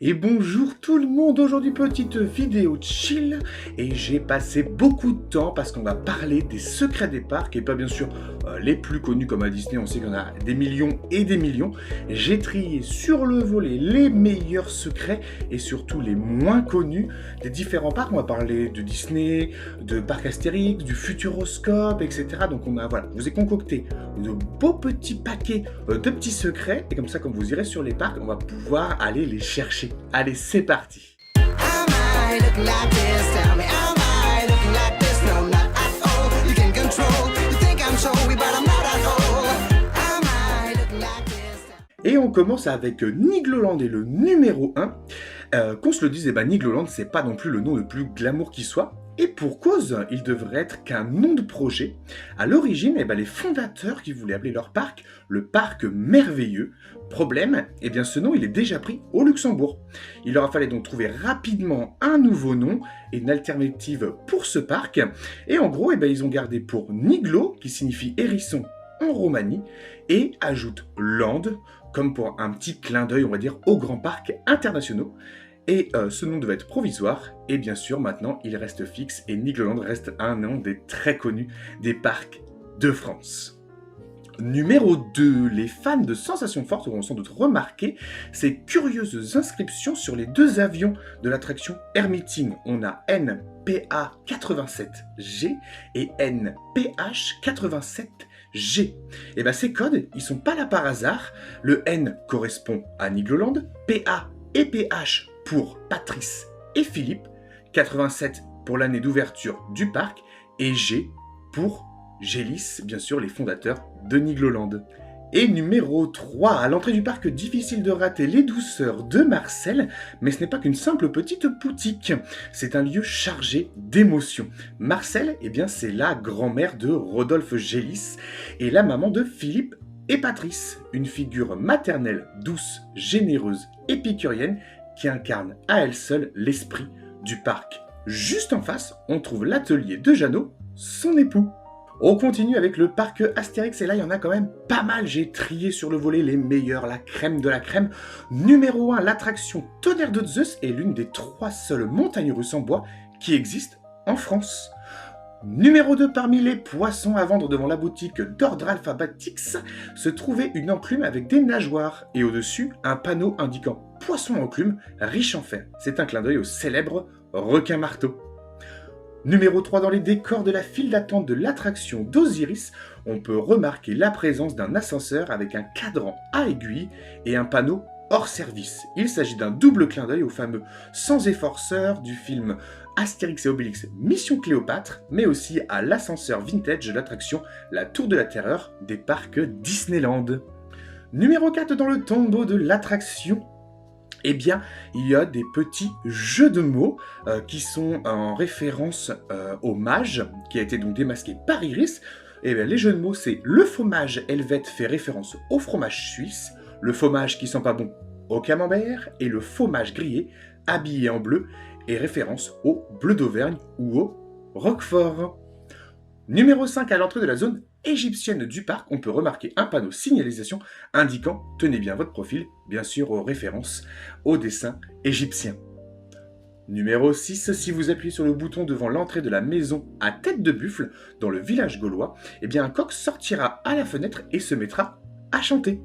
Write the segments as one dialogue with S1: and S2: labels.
S1: Et bonjour tout le monde, aujourd'hui petite vidéo chill et j'ai passé beaucoup de temps parce qu'on va parler des secrets des parcs et pas bien sûr les plus connus comme à Disney, on sait qu'il y en a des millions et des millions. J'ai trié sur le volet les meilleurs secrets et surtout les moins connus des différents parcs. On va parler de Disney, de Parc Astérix, du Futuroscope, etc. Donc voilà, je vous ai concocté de beaux petits paquets de petits secrets et comme ça quand vous irez sur les parcs, on va pouvoir aller les chercher. Allez, c'est parti. Et on commence avec Nigloland et le numéro 1. Qu'on se le dise, Nigloland, c'est pas non plus le nom le plus glamour qui soit. Et pour cause, il devrait être qu'un nom de projet. À l'origine, les fondateurs qui voulaient appeler leur parc le parc merveilleux. Problème, ce nom il est déjà pris au Luxembourg. Il leur a fallu donc trouver rapidement un nouveau nom et une alternative pour ce parc. Et en gros, ils ont gardé pour Niglo, qui signifie hérisson en Roumanie, et ajoutent Land, comme pour un petit clin d'œil, on va dire, aux grands parcs internationaux. Et ce nom devait être provisoire, et bien sûr, maintenant, il reste fixe, et Nigloland reste un nom des très connus des parcs de France. Numéro 2, les fans de sensations fortes auront sans doute remarqué ces curieuses inscriptions sur les deux avions de l'attraction Air Meeting. On a NPA87G et NPH87G. Et ces codes, ils sont pas là par hasard. Le N correspond à Nigloland, PA et PH pour Patrice et Philippe, 87 pour l'année d'ouverture du parc, et G pour Gélis, bien sûr, les fondateurs de Nigloland. Et numéro 3, à l'entrée du parc, difficile de rater les douceurs de Marcel, mais ce n'est pas qu'une simple petite boutique, c'est un lieu chargé d'émotions. Marcel, c'est la grand-mère de Rodolphe Gélis et la maman de Philippe et Patrice, une figure maternelle, douce, généreuse, épicurienne, qui incarne à elle seule l'esprit du parc. Juste en face, on trouve l'atelier de Jeannot, son époux. On continue avec le parc Astérix, et là il y en a quand même pas mal, j'ai trié sur le volet les meilleurs, la crème de la crème. Numéro 1, l'attraction Tonnerre de Zeus est l'une des 3 seules montagnes russes en bois qui existent en France. Numéro 2, parmi les poissons à vendre devant la boutique d'ordre alphabétique, se trouvait une enclume avec des nageoires, et au-dessus, un panneau indiquant « Poisson enclume, riche en fer ». C'est un clin d'œil au célèbre requin-marteau. Numéro 3, dans les décors de la file d'attente de l'attraction d'Osiris, on peut remarquer la présence d'un ascenseur avec un cadran à aiguille et un panneau hors service. Il s'agit d'un double clin d'œil au fameux Sans efforceur du film Astérix et Obélix Mission Cléopâtre, mais aussi à l'ascenseur vintage de l'attraction La Tour de la Terreur des parcs Disneyland. Numéro 4, dans le tombeau de l'attraction, il y a des petits jeux de mots qui sont en référence au mage, qui a été donc démasqué par Iris. Les jeux de mots, c'est le fromage helvète fait référence au fromage suisse, le fromage qui sent pas bon au camembert, et le fromage grillé, habillé en bleu, est référence au bleu d'Auvergne ou au roquefort. Numéro 5, à l'entrée de la zone égyptienne du parc, on peut remarquer un panneau signalisation indiquant « Tenez bien votre profil », bien sûr aux références au dessin égyptien. Numéro 6, si vous appuyez sur le bouton devant l'entrée de la maison à tête de buffle dans le village gaulois, un coq sortira à la fenêtre et se mettra à chanter.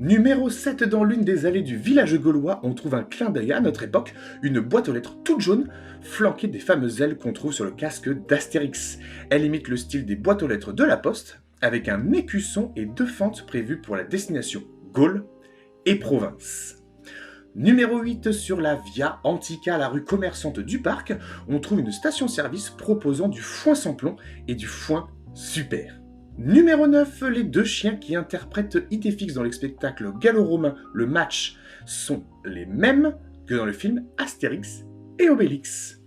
S1: Numéro 7, dans l'une des allées du village gaulois, on trouve un clin d'œil à notre époque, une boîte aux lettres toute jaune, flanquée des fameuses ailes qu'on trouve sur le casque d'Astérix. Elle imite le style des boîtes aux lettres de la Poste, avec un écusson et 2 fentes prévues pour la destination Gaule et province. Numéro 8, sur la Via Antica, la rue commerçante du parc, on trouve une station-service proposant du foin sans plomb et du foin super. Numéro 9, les 2 chiens qui interprètent Idéfix dans le spectacle gallo-romain Le Match sont les mêmes que dans le film Astérix et Obélix.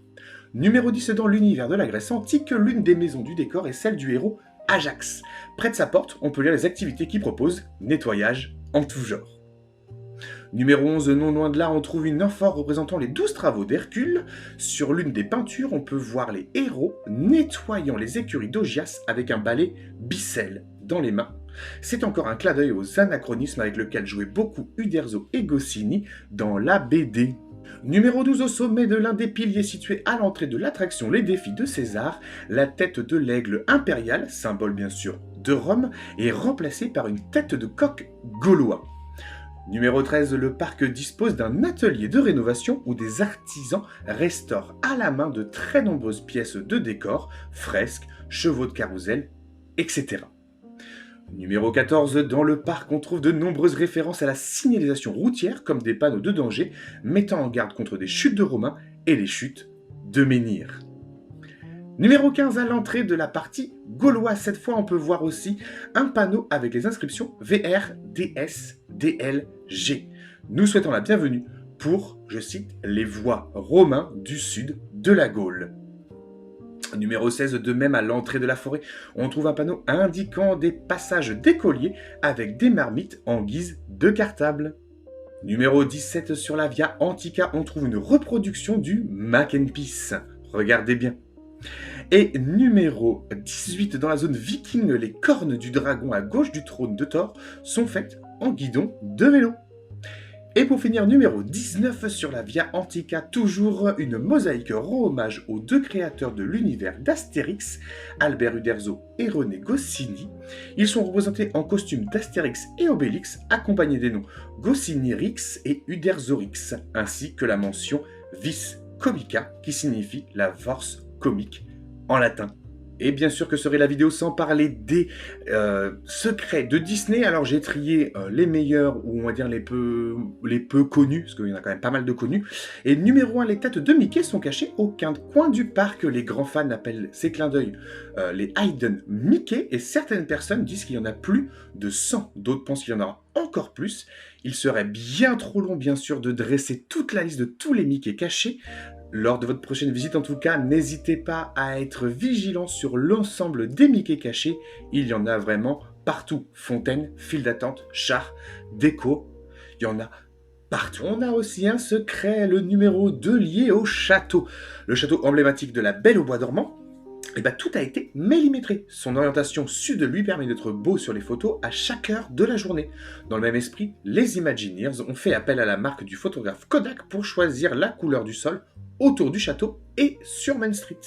S1: Numéro 10, dans l'univers de la Grèce antique, l'une des maisons du décor est celle du héros Ajax. Près de sa porte, on peut lire les activités qu'il propose, nettoyage en tout genre. Numéro 11, non loin de là, on trouve une amphore représentant les 12 travaux d'Hercule. Sur l'une des peintures, on peut voir les héros nettoyant les écuries d'Augias avec un balai Bicelle dans les mains. C'est encore un clin d'œil aux anachronismes avec lequel jouaient beaucoup Uderzo et Goscinny dans la BD. Numéro 12, au sommet de l'un des piliers situés à l'entrée de l'attraction Les Défis de César, la tête de l'aigle impérial, symbole bien sûr de Rome, est remplacée par une tête de coq gaulois. Numéro 13, le parc dispose d'un atelier de rénovation où des artisans restaurent à la main de très nombreuses pièces de décor, fresques, chevaux de carrousel, etc. Numéro 14, dans le parc, on trouve de nombreuses références à la signalisation routière comme des panneaux de danger mettant en garde contre des chutes de Romains et les chutes de menhirs. Numéro 15, à l'entrée de la partie gauloise, cette fois on peut voir aussi un panneau avec les inscriptions VR, DS, DLG. Nous souhaitons la bienvenue pour, je cite, les voies romains du sud de la Gaule. Numéro 16, de même à l'entrée de la forêt, on trouve un panneau indiquant des passages d'écoliers avec des marmites en guise de cartable. Numéro 17, sur la Via Antica, on trouve une reproduction du Mac and Peace. Regardez bien. Et numéro 18, dans la zone viking, les cornes du dragon à gauche du trône de Thor sont faites en guidon de vélo. Et pour finir, numéro 19, sur la Via Antica, toujours une mosaïque rend hommage aux deux créateurs de l'univers d'Astérix, Albert Uderzo et René Goscinny. Ils sont représentés en costume d'Astérix et Obélix, accompagnés des noms Goscinny-Rix et Uderzo-Rix, ainsi que la mention Vis Comica, qui signifie la force comique en latin. Et bien sûr que serait la vidéo sans parler des secrets de Disney. Alors j'ai trié les meilleurs, ou on va dire les peu connus, parce qu'il y en a quand même pas mal de connus. Et numéro 1, les têtes de Mickey sont cachées au coin du parc. Les grands fans appellent ces clins d'œil les Hidden Mickey, et certaines personnes disent qu'il y en a plus de 100. D'autres pensent qu'il y en aura encore plus. Il serait bien trop long, bien sûr, de dresser toute la liste de tous les Mickey cachés. Lors de votre prochaine visite, en tout cas, n'hésitez pas à être vigilant sur l'ensemble des Mickey cachés. Il y en a vraiment partout. Fontaine, file d'attente, char, déco, il y en a partout. On a aussi un secret, le numéro 2 lié au château. Le château emblématique de la Belle au Bois dormant. Et bien, tout a été millimétré. Son orientation sud lui permet d'être beau sur les photos à chaque heure de la journée. Dans le même esprit, les Imagineers ont fait appel à la marque du photographe Kodak pour choisir la couleur du sol autour du château et sur Main Street.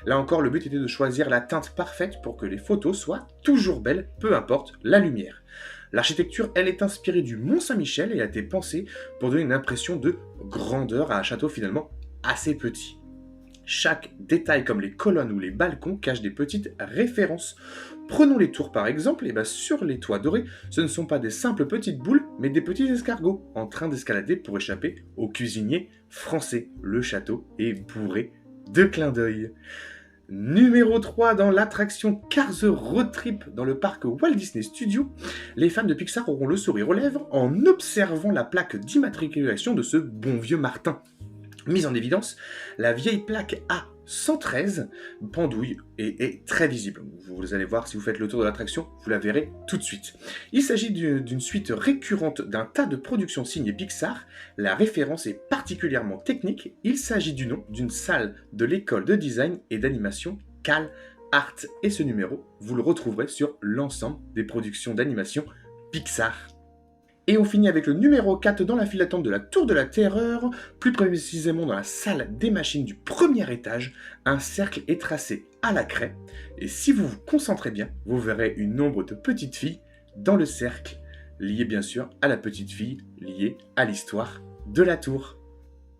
S1: Là encore, le but était de choisir la teinte parfaite pour que les photos soient toujours belles, peu importe la lumière. L'architecture, elle, est inspirée du Mont Saint-Michel et a été pensée pour donner une impression de grandeur à un château finalement assez petit. Chaque détail comme les colonnes ou les balcons cache des petites références. Prenons les tours par exemple, et sur les toits dorés, ce ne sont pas des simples petites boules, mais des petits escargots en train d'escalader pour échapper aux cuisiniers français. Le château est bourré de clins d'œil. Numéro 3, dans l'attraction Cars The Road Trip dans le parc Walt Disney Studios, les fans de Pixar auront le sourire aux lèvres en observant la plaque d'immatriculation de ce bon vieux Martin. Mise en évidence, la vieille plaque A113 pendouille et est très visible. Vous allez voir, si vous faites le tour de l'attraction, vous la verrez tout de suite. Il s'agit d'une suite récurrente d'un tas de productions signées Pixar. La référence est particulièrement technique. Il s'agit du nom d'une salle de l'école de design et d'animation Cal Art. Et ce numéro, vous le retrouverez sur l'ensemble des productions d'animation Pixar. Et on finit avec le numéro 4 dans la file d'attente de la Tour de la Terreur, plus précisément dans la salle des machines du premier étage. Un cercle est tracé à la craie, et si vous vous concentrez bien, vous verrez une nombre de petites filles dans le cercle, liées bien sûr à la petite fille, liée à l'histoire de la tour.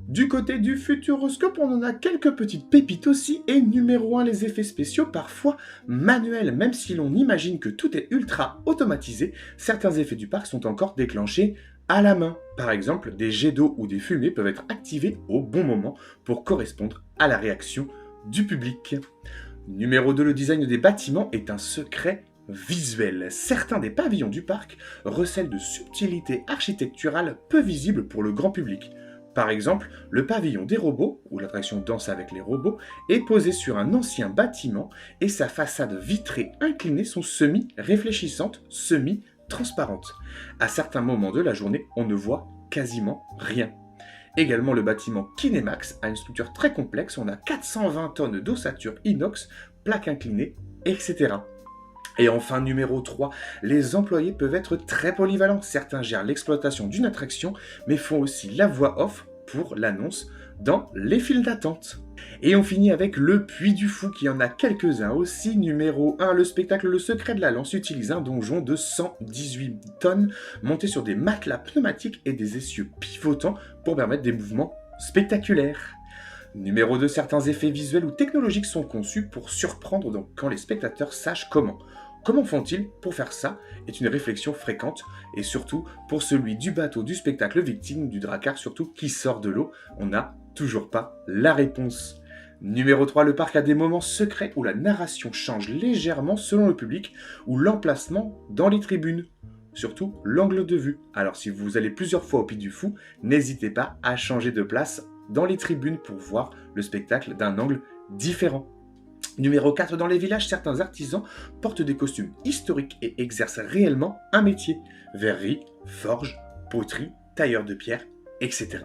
S1: Du côté du Futuroscope, on en a quelques petites pépites aussi, et numéro 1, les effets spéciaux, parfois manuels. Même si l'on imagine que tout est ultra automatisé, certains effets du parc sont encore déclenchés à la main. Par exemple, des jets d'eau ou des fumées peuvent être activés au bon moment pour correspondre à la réaction du public. Numéro 2, le design des bâtiments est un secret visuel. Certains des pavillons du parc recèlent de subtilités architecturales peu visibles pour le grand public. Par exemple, le pavillon des robots, où l'attraction Danse avec les robots, est posé sur un ancien bâtiment et sa façade vitrée inclinée sont semi-réfléchissantes, semi-transparentes. À certains moments de la journée, on ne voit quasiment rien. Également, le bâtiment Kinemax a une structure très complexe, on a 420 tonnes d'ossature inox, plaques inclinées, etc. Et enfin, numéro 3, les employés peuvent être très polyvalents. Certains gèrent l'exploitation d'une attraction, mais font aussi la voix off pour l'annonce dans les files d'attente. Et on finit avec le Puy du Fou, qui en a quelques-uns aussi. Numéro 1, le spectacle Le Secret de la Lance utilise un donjon de 118 tonnes monté sur des matelas pneumatiques et des essieux pivotants pour permettre des mouvements spectaculaires. Numéro 2, certains effets visuels ou technologiques sont conçus pour surprendre donc quand les spectateurs sachent comment. Comment font-ils pour faire ça est une réflexion fréquente, et surtout pour celui du bateau du spectacle victime du drakkar surtout qui sort de l'eau, on n'a toujours pas la réponse. Numéro 3, le parc a des moments secrets où la narration change légèrement selon le public ou l'emplacement dans les tribunes. Surtout l'angle de vue. Alors si vous allez plusieurs fois au Puy du Fou, n'hésitez pas à changer de place dans les tribunes pour voir le spectacle d'un angle différent. Numéro 4, dans les villages, certains artisans portent des costumes historiques et exercent réellement un métier. Verrerie, forge, poterie, tailleur de pierre, etc.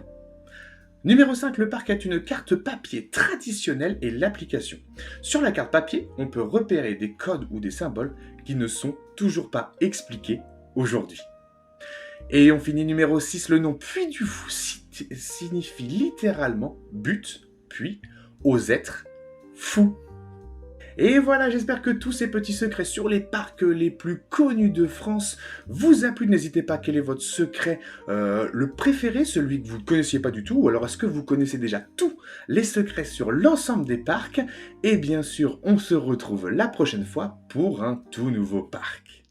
S1: Numéro 5, le parc a une carte papier traditionnelle et l'application. Sur la carte papier, on peut repérer des codes ou des symboles qui ne sont toujours pas expliqués aujourd'hui. Et on finit numéro 6, le nom Puy du Fou signifie littéralement but, puis, aux êtres fous. Et voilà, j'espère que tous ces petits secrets sur les parcs les plus connus de France vous a plu. N'hésitez pas, quel est votre secret le préféré, celui que vous ne connaissiez pas du tout, ou alors est-ce que vous connaissez déjà tous les secrets sur l'ensemble des parcs? Et bien sûr, on se retrouve la prochaine fois pour un tout nouveau parc.